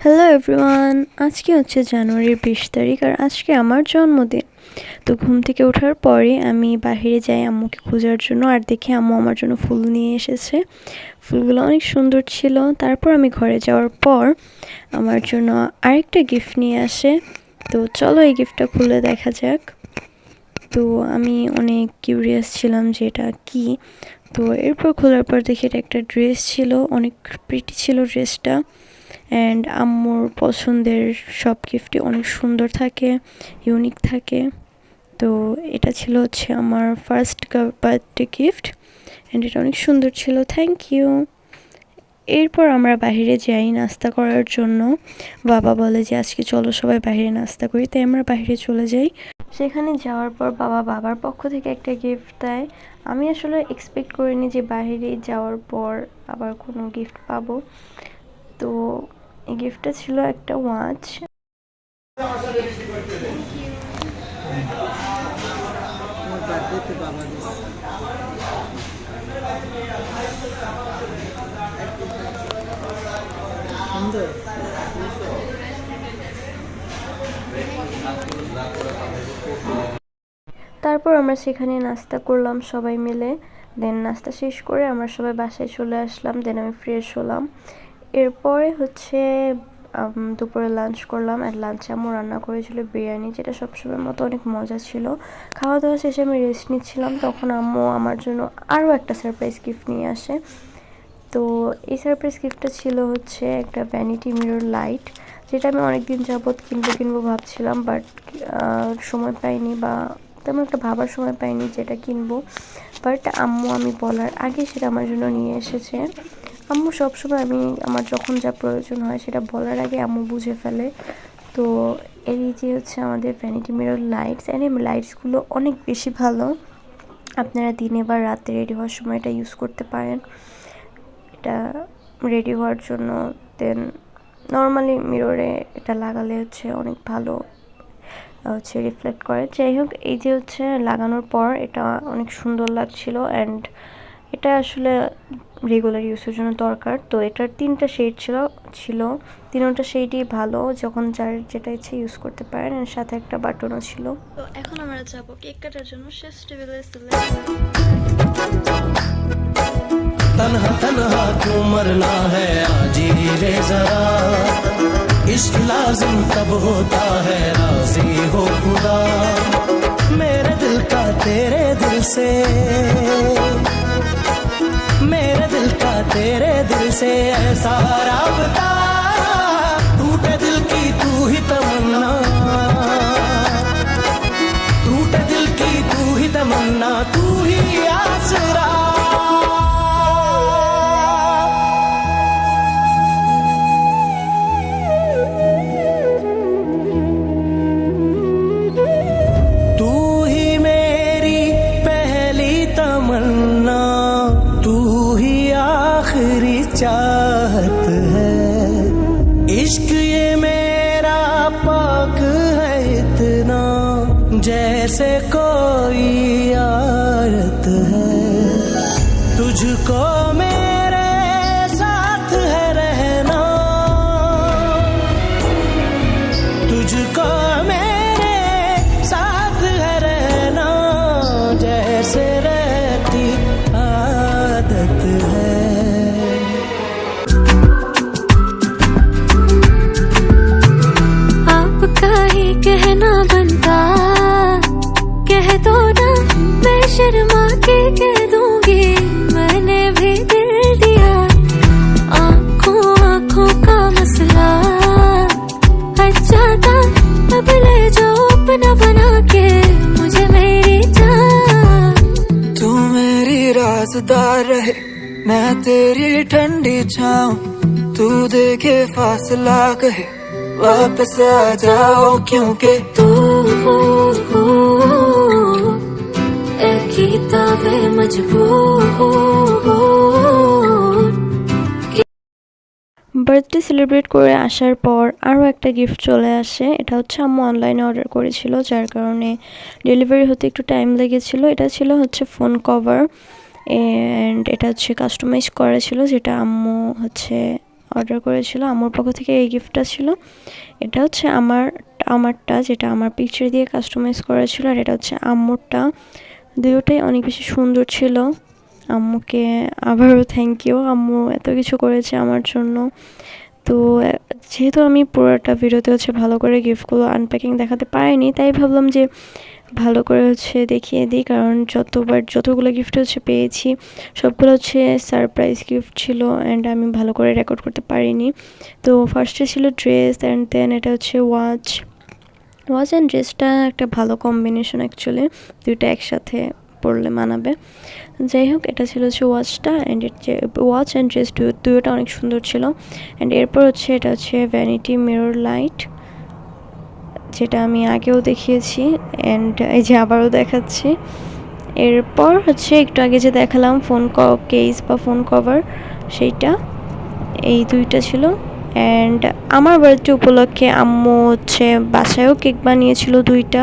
Hello everyone, আজকে হচ্ছে জানুয়ারির 20 তারিখ আর আজকে আমার জন্মদিন। তো ঘুম থেকে ওঠার পরে আমি বাহিরে যাই আম্মুকে খোঁজার জন্য, আর দেখি আম্মু আমার জন্য ফুল নিয়ে এসেছে। ফুলগুলো অনেক সুন্দর ছিল। তারপর আমি ঘরে যাওয়ার পর আমার জন্য আরেকটা গিফট নিয়ে আসে। তো চলো এই গিফটটা খুলে দেখা যাক। তো আমি অনেক কিউরিয়াস ছিলাম যে এটা কী। তো এরপর খোলার পর দেখি এটা একটা ড্রেস ছিল, অনেক প্রিটি ছিল ড্রেসটা। অ্যান্ড আম্মুর পছন্দের সব গিফটই অনেক সুন্দর থাকে, ইউনিক থাকে। তো এটা ছিল হচ্ছে আমার ফার্স্ট বার্থডে গিফট, অ্যান্ড এটা অনেক সুন্দর ছিল। Thank you. এরপর আমরা বাইরে যাই নাস্তা করার জন্য। বাবা বলে যে আজকে চলো সবাই বাইরে নাস্তা করি, তাই আমরা বাইরে চলে যাই। সেখানে যাওয়ার পর বাবার পক্ষ থেকে একটা গিফট দেয়। আমি আসলে এক্সপেক্ট করিনি যে বাইরে যাওয়ার পর আবার কোনো গিফট পাবো। তো এই গিফটটা ছিল একটা ওয়াচ। তারপর আমরা সেখানে নাস্তা করলাম সবাই মিলে। দেন নাস্তা শেষ করে আমরা সবাই বাসায় চলে আসলাম। দেন আমি ফ্রেশ হলাম। এরপরে হচ্ছে দুপুরে লাঞ্চ করলাম। আর লাঞ্চে আম্মু রান্না করেছিল বিরিয়ানি, যেটা সবসময়ের মতো অনেক মজা ছিল। খাওয়া দাওয়া শেষে আমি রেস্ট নিচ্ছিলাম, তখন আম্মু আমার জন্য আরও একটা সারপ্রাইজ গিফট নিয়ে আসে। তো এই সারপ্রাইজ গিফটটা ছিল হচ্ছে একটা ভ্যানিটি মিরর লাইট, যেটা আমি অনেক দিন যাবৎ কিনবো ভাবছিলাম, বাট সময় পাইনি, বা তেমন একটা ভাবার সময় পাইনি যেটা কিনবো। বাট আম্মু আমি বলার আগে সেটা আমার জন্য নিয়ে এসেছে। আম্মু সবসময় আমার যখন যা প্রয়োজন হয় সেটা বলার আগে আম্মু বুঝে ফেলে। তো এই যে হচ্ছে আমাদের ভ্যানিটি মিরর লাইটস, অ্যান্ড এই লাইটসগুলো অনেক বেশি ভালো। আপনারা দিনে বা রাতে রেডি হওয়ার সময় এটা ইউজ করতে পারেন। এটা রেডি হওয়ার জন্য দেন নর্মালি মিররে এটা লাগালে হচ্ছে অনেক ভালো হচ্ছে রিফ্লেক্ট করে। যাই হোক, এই যে হচ্ছে লাগানোর পর এটা অনেক সুন্দর লাগছিল, অ্যান্ড এটা আসলে রেগুলার ইউজের জন্য দরকার। তো এটার 3টা শেড ছিল 3টা শেডই ভালো, যখন যার যেটা ইচ্ছে ইউজ করতে পারেন। এর সাথে একটা বাটনও ছিল। তো এখন আমরা যাবো কেক কাটার জন্য। শেষ টেবিলে तन्हा तन्हा क्यों मरना है आज ही रे जरा, इश्क लाजिम तब होता है राजी हो खुदा, मेरे दिल का तेरे दिल से, मेरे दिल का तेरे दिल से ऐसा राबता, टूटे दिल की तू ही तमन्ना, टूटे दिल की तू ही तमन्ना, तू ही आसरा। चाहत है इश्क ये मेरा पाक है इतना, जैसे कोई आयत है, तुझको मेरे साथ है रहना, तुझको मेरे साथ है रहना, जैसे रहती आदत है। कहना बनता कह दो ना, मैं शर्मा के कह दूंगी मैंने भी दिल दिया, आँखों का मसला अच्छा था, अब ले जाओ अपना बना के मुझे मेरी जान। तू मेरी राज़दार रहे मैं तेरी ठंडी छाँव, तू देखे फासला कहे वापस आ जाओ, क्योंकि तू एक किताबे मजबूर। বার্থডে সেলিব্রেট করে আসার পর আরও একটা গিফট চলে আসে। এটা হচ্ছে আম্মু অনলাইনে অর্ডার করেছিল, যার কারণে ডেলিভারি হতে একটু টাইম লেগেছিল। এটা ছিল হচ্ছে ফোন কভার, অ্যান্ড এটা হচ্ছে কাস্টমাইজ করা ছিল, যেটা আম্মু হচ্ছে অর্ডার করেছিল, আম্মুর পক্ষ থেকে এই গিফটটা ছিল। এটা হচ্ছে আমারটা, যেটা আমার পিকচার দিয়ে কাস্টমাইজ করা ছিল, আর এটা হচ্ছে আম্মুরটা। দুটোটাই অনেক বেশি সুন্দর ছিল। আম্মুকে আবারও থ্যাংক ইউ, আম্মু এত কিছু করেছে আমার জন্য। তো যেহেতু আমি পুরোটা ভিডিওতে হচ্ছে ভালো করে গিফটগুলো আনপ্যাকিং দেখাতে পারিনি, তাই ভাবলাম যে ভালো করে হচ্ছে দেখিয়ে দিই, কারণ যতগুলো গিফট হচ্ছে পেয়েছি সবগুলো হচ্ছে সারপ্রাইজ গিফট ছিল অ্যান্ড আমি ভালো করে রেকর্ড করতে পারিনি। তো ফার্স্টে ছিল ড্রেস অ্যান্ড দেন এটা হচ্ছে ওয়াচ অ্যান্ড ড্রেসটা একটা ভালো কম্বিনেশন অ্যাকচুয়ালি, দুইটা একসাথে পরলে মানাবে। যাই হোক, এটা ছিল হচ্ছে ওয়াচটা অ্যান্ড ওয়াচ অ্যান্ড ড্রেস দুটোটা অনেক সুন্দর ছিল। অ্যান্ড এরপর হচ্ছে এটা হচ্ছে ভ্যানিটি মিরর লাইট, যেটা আমি আগেও দেখিয়েছি অ্যান্ড এই যে আবারও দেখাচ্ছি। এরপর হচ্ছে একটু আগে যে দেখালাম ফোন কেস বা ফোন কভার, সেইটা, এই দুইটা ছিল। অ্যান্ড আমার বার্থডে উপলক্ষে আম্মু হচ্ছে বাসায়ও কেক বানিয়েছিল দুইটা।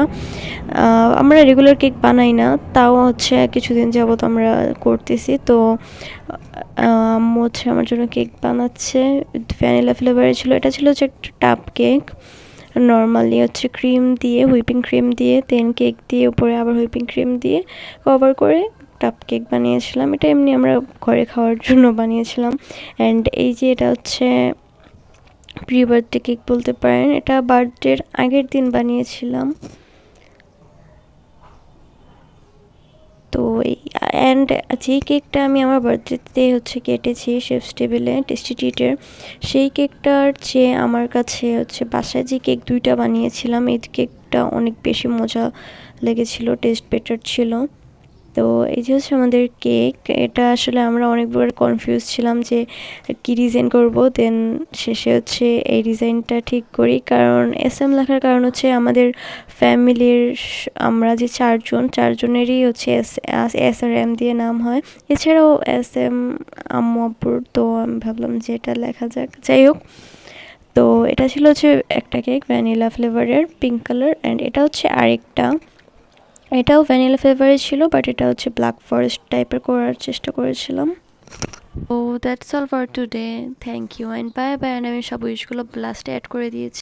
আমরা রেগুলার কেক বানাই না, তাও হচ্ছে কিছুদিন যাবত আমরা করতেছি। তো আম্মু হচ্ছে আমার জন্য কেক বানাচ্ছে, ভ্যানিলা ফ্লেভারের ছিল। এটা ছিল হচ্ছে একটা টাপ কেক, নর্মালি হচ্ছে ক্রিম দিয়ে, হুইপিং ক্রিম দিয়ে, দেন কেক দিয়ে উপরে আবার হুইপিং ক্রিম দিয়ে কভার করে কাপ কেক বানিয়েছিলাম। এটা এমনি আমরা ঘরে খাওয়ার জন্য বানিয়েছিলাম। অ্যান্ড এই যে এটা হচ্ছে প্রি বার্থডে কেক বলতে পারেন, এটা বার্থডের আগের দিন বানিয়েছিলাম। তো এই অ্যান্ড যে কেকটা আমি আমার বার্থডেতে হচ্ছে কেটেছি শেফস টেবিলে টেস্টি ট্রিটের, সেই কেকটার চেয়ে আমার কাছে হচ্ছে বাসায় যে কেক দুইটা বানিয়েছিলাম, এই কেকটা অনেক বেশি মজা লেগেছিল, টেস্ট বেটার ছিল। তো এই যে হচ্ছে আমাদের কেক, এটা আসলে আমরা অনেকবার কনফিউজ ছিলাম যে কী ডিজাইন করব, দেন শেষে হচ্ছে এই ডিজাইনটা ঠিক করি। কারণ SM লেখার কারণ হচ্ছে আমাদের ফ্যামিলির আমরা যে চারজনেরই হচ্ছে S আর M দিয়ে নাম হয়, এছাড়াও SM আম্মু আব্বুর। তো আমি ভাবলাম যে এটা লেখা যাক। যাই হোক, তো এটা ছিল হচ্ছে একটা কেক ভ্যানিলা ফ্লেভারের পিঙ্ক কালার, অ্যান্ড এটা হচ্ছে আরেকটা, এটাও ভ্যানিলা ফ্লেভারের ছিল, বাট এটা হচ্ছে ব্ল্যাক ফরেস্ট টাইপের করার চেষ্টা করেছিলাম। ও that's all for today, thank you and bye bye. And আমি সব উইশগুলো লাস্টে অ্যাড করে দিয়েছি।